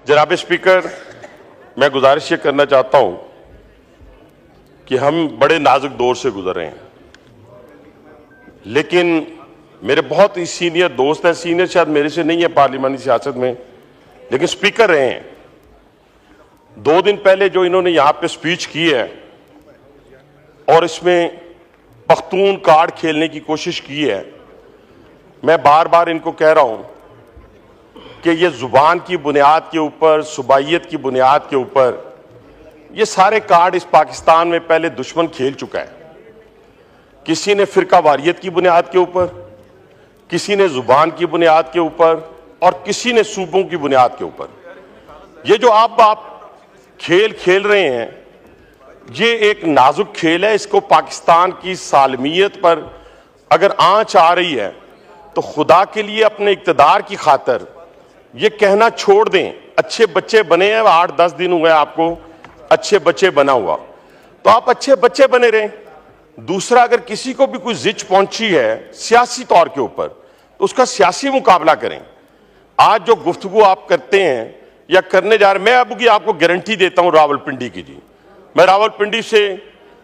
जनाब स्पीकर, मैं गुजारिश ये करना चाहता हूं कि हम बड़े नाजुक दौर से गुजर रहे हैं, लेकिन मेरे बहुत ही सीनियर दोस्त हैं, सीनियर शायद मेरे से नहीं है पार्लिमानी सियासत में, लेकिन स्पीकर रहे हैं। 2 दिन पहले जो इन्होंने यहां पे स्पीच की है और इसमें पख्तून कार्ड खेलने की कोशिश की है, मैं बार बार इनको कह रहा हूं कि ये जुबान की बुनियाद के ऊपर, सुबाइयत की बुनियाद के ऊपर ये सारे कार्ड इस पाकिस्तान में पहले दुश्मन खेल चुका है। किसी ने फिरका वारियत की बुनियाद के ऊपर, किसी ने जुबान की बुनियाद के ऊपर और किसी ने सूबों की बुनियाद के ऊपर। ये जो आप खेल खेल रहे हैं, ये एक नाजुक खेल है। इसको पाकिस्तान की सालमियत पर अगर आंच आ रही है तो खुदा के लिए अपने इक्तदार की खातर ये कहना छोड़ दें। अच्छे बच्चे बने हैं, 8-10 दिन हुए आपको अच्छे बच्चे बना हुआ, तो आप अच्छे बच्चे बने रहें। दूसरा, अगर किसी को भी कोई जिच पहुंची है सियासी तौर के ऊपर तो उसका सियासी मुकाबला करें। आज जो गुफ्तगू आप करते हैं या करने जा रहे, मैं अब की आपको गारंटी देता हूं रावलपिंडी की जी, मैं रावलपिंडी से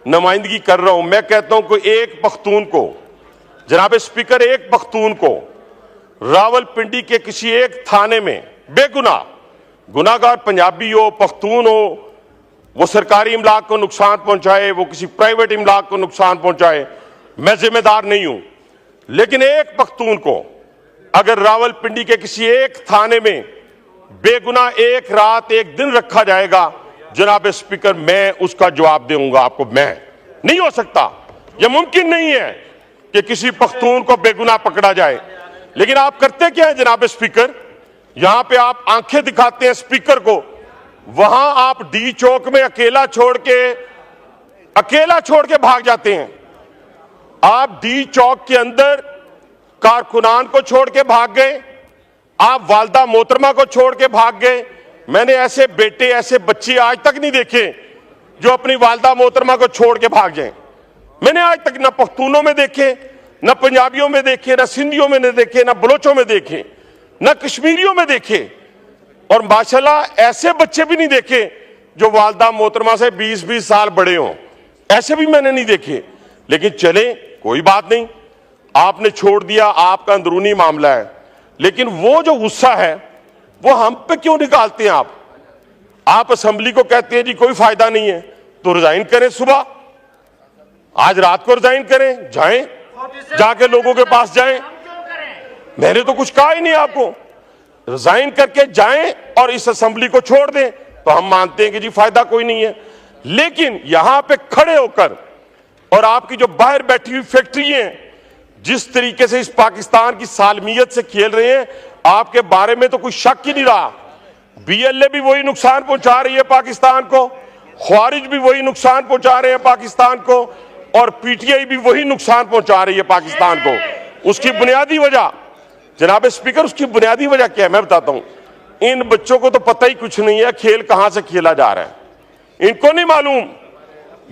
नुमाइंदगी कर रहा हूं। मैं कहता हूं कि एक पख्तून को, जनाब स्पीकर, एक पख्तून को रावलपिंडी के किसी एक थाने में बेगुनाह, गुनाहगार पंजाबी हो, पख्तून हो, वो सरकारी इमलाक को नुकसान पहुंचाए, वो किसी प्राइवेट इमलाक को नुकसान पहुंचाए, मैं जिम्मेदार नहीं हूं। लेकिन एक पख्तून को अगर रावलपिंडी के किसी एक थाने में बेगुनाह एक रात एक दिन रखा जाएगा, जनाब स्पीकर, मैं उसका जवाब दूंगा आपको। मैं नहीं हो सकता, यह मुमकिन नहीं है कि किसी पख्तून को बेगुनाह पकड़ा जाए। लेकिन आप करते क्या है जनाब स्पीकर, यहां पे आप आंखें दिखाते हैं स्पीकर को, वहां आप डी चौक में अकेला छोड़ के भाग जाते हैं। आप डी चौक के अंदर कारकुनान को छोड़ के भाग गए, आप वालदा मोहतरमा को छोड़ के भाग गए। मैंने ऐसे बेटे, ऐसे बच्चे आज तक नहीं देखे जो अपनी वालदा मोहतरमा को छोड़ के भाग जाएं। मैंने आज तक ना पख्तूनों में देखे, ना पंजाबियों में देखे, ना सिंधियों में देखे, ना बलोचों में देखे, ना कश्मीरियों में देखे, और माशाल्लाह ऐसे बच्चे भी नहीं देखे जो वालदा मोहतरमा से 20-20 साल बड़े हों, ऐसे भी मैंने नहीं देखे। लेकिन चले, कोई बात नहीं, आपने छोड़ दिया, आपका अंदरूनी मामला है। लेकिन वो जो गुस्सा है वो हम पे क्यों निकालते हैं आप असेंबली को कहते हैं जी कोई फायदा नहीं है, तो रिजाइन करें, सुबह आज रात को रिजाइन करें, जाएं, जाके लोगों के पास जाएं। मैंने तो कुछ कहा ही नहीं आपको, रिजाइन करके जाएं और इस असेंबली को छोड़ दें, तो हम मानते हैं कि जी फायदा कोई नहीं है। लेकिन यहां पे खड़े होकर और आपकी जो बाहर बैठी हुई फैक्ट्री हैं जिस तरीके से इस पाकिस्तान की सालमियत से खेल रहे हैं, आपके बारे में तो कोई शक ही नहीं रहा। बीएलए भी वही नुकसान पहुंचा रही है पाकिस्तान को, ख्वारिज भी वही नुकसान पहुंचा रहे हैं पाकिस्तान को, और पीटीआई भी वही नुकसान पहुंचा रही है पाकिस्तान को। उसकी बुनियादी वजह जनाब स्पीकर, उसकी बुनियादी वजह क्या है मैं बताता हूं। इन बच्चों को तो पता ही कुछ नहीं है खेल कहां से खेला जा रहा है, इनको नहीं मालूम।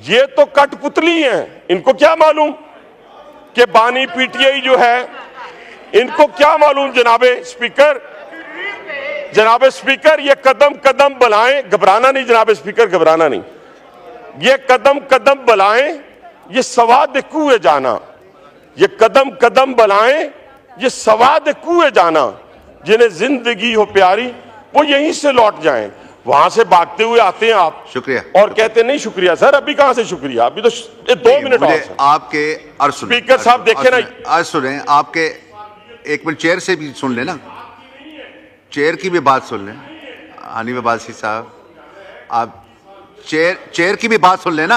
ये तो कठपुतली हैं, इनको क्या मालूम कि बानी पीटीआई जो है, इनको क्या मालूम जनाब स्पीकर, ये कदम कदम बुलाएं, घबराना नहीं जनाब स्पीकर, घबराना नहीं, ये कदम कदम बुलाएं, ये सवाद कुएं जाना, ये कदम कदम बुलाएं, ये सवाद कुएं जाना, जिन्हें जिंदगी हो प्यारी वो यहीं से लौट जाएं। वहां से भागते हुए आते हैं आप, शुक्रिया, और कहते नहीं शुक्रिया सर। अभी कहां से शुक्रिया, अभी तो 2 मिनट और आपके। स्पीकर साहब देखे ना, आज सुने आपके, एक मिनट चेयर से भी सुन लेना, चेयर की भी बात सुन लें। हनीफ अब्बासी साहब, आप चेयर की भी बात सुन लेना,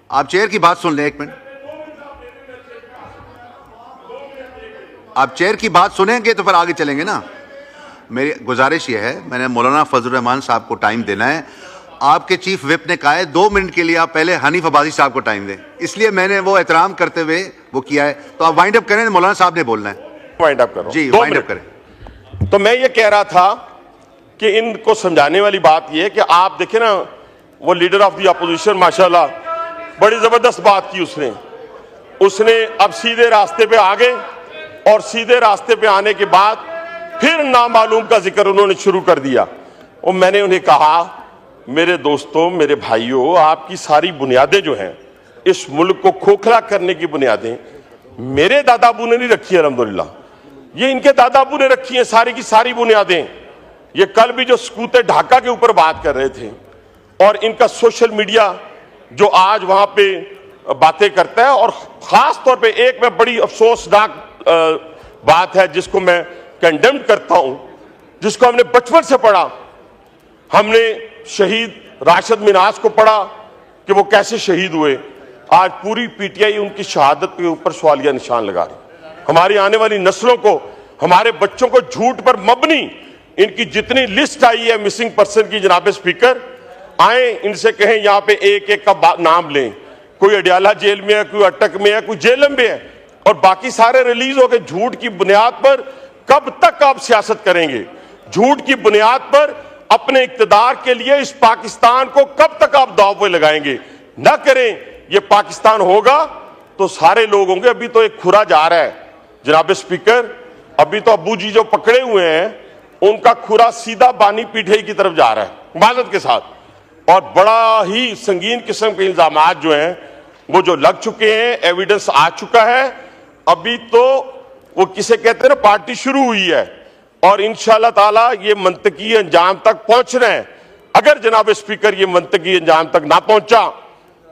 आप चेयर की बात सुन लें, एक मिनट। आप चेयर की बात सुनेंगे तो फिर आगे चलेंगे ना। मेरी गुजारिश ये है, मैंने मौलाना फजल रहमान साहब को टाइम देना है, आपके चीफ विप ने कहा है 2 मिनट के लिए आप पहले हनीफ अब्बासी साहब को टाइम दें, इसलिए मैंने वो एहतराम करते हुए वो किया है। तो आप वाइंड अप करें, मौलाना साहब ने बोलना है। वाइंड अप करो जी, वाइंड अप करें। तो मैं ये कह रहा था कि इनको समझाने वाली बात ये है कि आप देखें ना, वो लीडर ऑफ द अपोजिशन माशाल्लाह बड़ी जबरदस्त बात की उसने अब सीधे रास्ते पे आ गए, और सीधे रास्ते पे आने के बाद फिर नामालूम का जिक्र उन्होंने शुरू कर दिया। और मैंने उन्हें कहा, मेरे दोस्तों, मेरे भाइयों, आपकी सारी बुनियादें जो हैं इस मुल्क को खोखला करने की बुनियादें मेरे दादाबू ने नहीं रखी है, अल्हम्दुलिल्लाह, ये इनके दादाबू ने रखी है सारी की सारी बुनियादें। ये कल भी जो सकूते ढाका के ऊपर बात कर रहे थे और इनका सोशल मीडिया जो आज वहां पे बातें करता है, और खास तौर पे एक में बड़ी अफसोसनाक बात है जिसको मैं कंडेम करता हूं, जिसको हमने बचपन से पढ़ा। हमने शहीद राशिद मिनाज को पढ़ा कि वो कैसे शहीद हुए। आज पूरी पीटीआई उनकी शहादत के ऊपर सवालिया निशान लगा रही। हमारी आने वाली नस्लों को, हमारे बच्चों को झूठ पर मबनी इनकी जितनी लिस्ट आई है मिसिंग पर्सन की, जनाब स्पीकर, आए इनसे कहें यहाँ पे एक एक का नाम लें। कोई अडियाला जेल में है, कोई अटक में है, कोई जेलम में है, और बाकी सारे रिलीज हो गए। झूठ की बुनियाद पर कब तक आप सियासत करेंगे? झूठ की बुनियाद पर अपने इक्तदार के लिए इस पाकिस्तान को कब तक आप दांव पे लगाएंगे? ना करें। ये पाकिस्तान होगा तो सारे लोग होंगे। अभी तो एक खुरा जा रहा है जनाब स्पीकर, अभी तो अब्बू जी जो पकड़े हुए हैं उनका खुरा सीधा बानी पीठे की तरफ जा रहा है माजत के साथ, और बड़ा ही संगीन किस्म के इल्जामात जो हैं वो जो लग चुके हैं, एविडेंस आ चुका है। अभी तो वो किसे कहते हैं ना, पार्टी शुरू हुई है और इंशाअल्लाह ताला ये मंतकी अंजाम तक पहुंच रहे हैं। अगर जनाब स्पीकर ये मंतकी अंजाम तक ना पहुंचा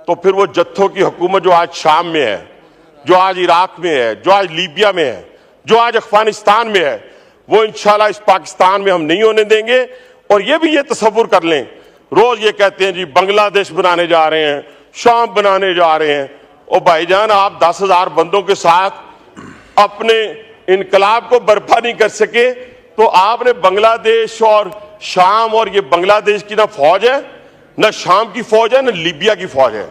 तो फिर वो जत्थों की हुकूमत जो आज शाम में है, जो आज इराक में है, जो आज लीबिया में है, जो आज अफगानिस्तान में है, वो इंशाल्लाह इस पाकिस्तान में हम नहीं होने देंगे। और ये भी ये तसव्वुर कर लें, रोज ये कहते हैं जी बांग्लादेश बनाने जा रहे हैं, शाम बनाने जा रहे हैं। और भाईजान, आप 10,000 बंदों के साथ अपने इनकलाब को बर्पा नहीं कर सके तो आपने बांग्लादेश और शाम, और ये बांग्लादेश की ना फौज है, ना शाम की फौज है, ना लीबिया की फौज है।